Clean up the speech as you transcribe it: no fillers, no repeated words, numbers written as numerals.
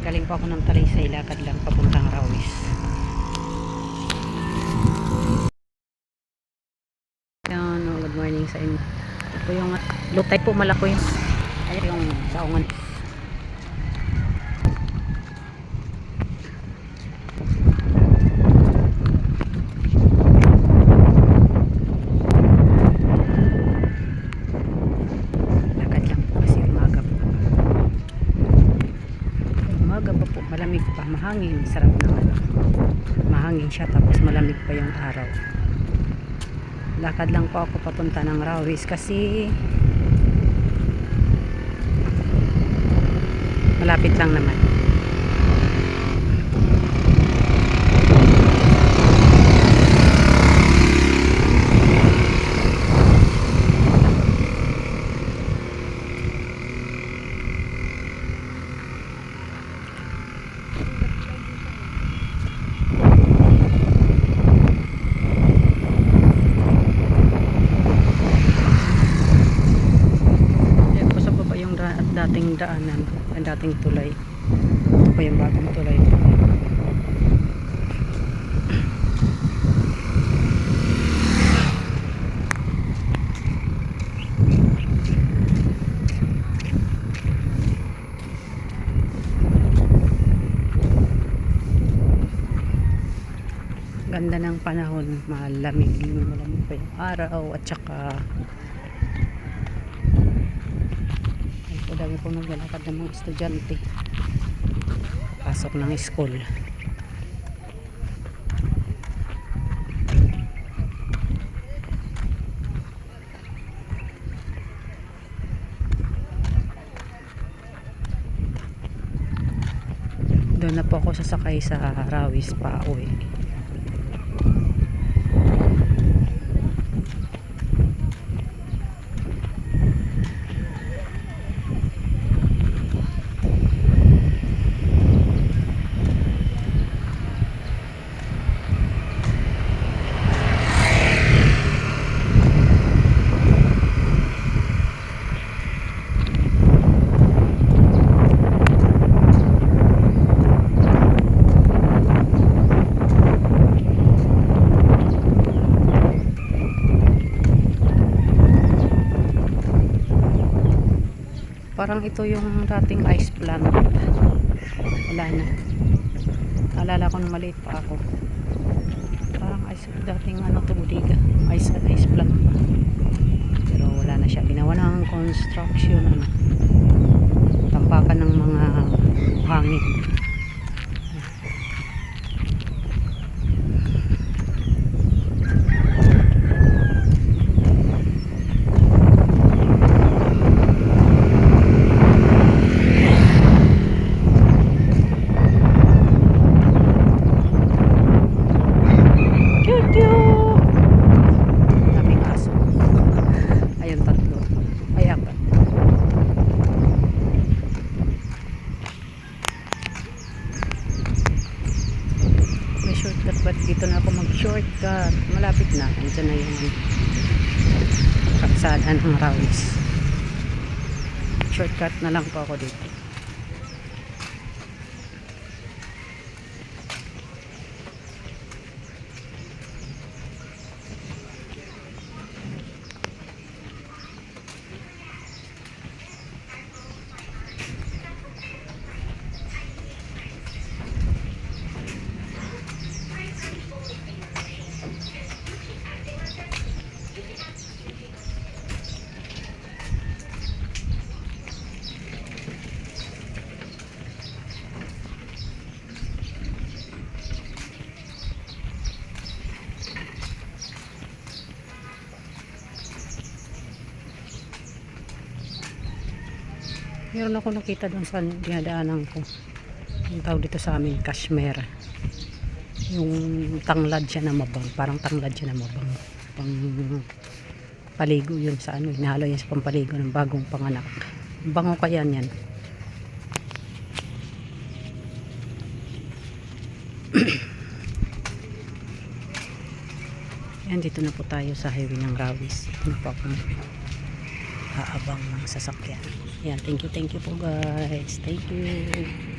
Galing po ako ng Talisay, lakad lang papuntang Rawis. Yan, good morning sa inyo. Ito yung lutay po, malaki yun. Ayan yung daungan. Lakad lang po kasi umaga po. Umaga pa po, malamig pa, mahangin. Sarap na ano. Mahangin siya tapos malamig pa yung araw. Lakad lang po ako papunta ng Rawis kasi malapit lang naman. Dating daanan, ang dating tulay. Ito pa yung bagong tulay. Ganda ng panahon, malamig pa yung araw at saka dami po naglalakad ng mga estudyante pasok ng school. Doon na po ako sasakay sa Rawis pa uwi. Parang ito yung dating ice plant. Wala na. Naalala ko nung maliit pa ako. Parang dating ano to, budiga. Ice plant. Pero wala na siya. Ginawa ng construction. Ano. Tampakan ng mga hangin. But dito na ako mag-shortcut. Malapit na. Diyan na yung kalsada ng Rawis. Shortcut na lang po ako dito. Meron ako nakita doon sa dinadaanan ko. Yung tawag dito sa amin, Kashmir. Yung tanglad siya na mabang. Parang tanglad siya na mabang. Pang paligo yun sa ano. Hinahalo yan sa pampaligo ng bagong panganak. Bango kaya yan. Yan, dito na po tayo sa highway ng Rawis. Ito na po akong haabang ng sasakyan. Yan, thank you po guys. Thank you.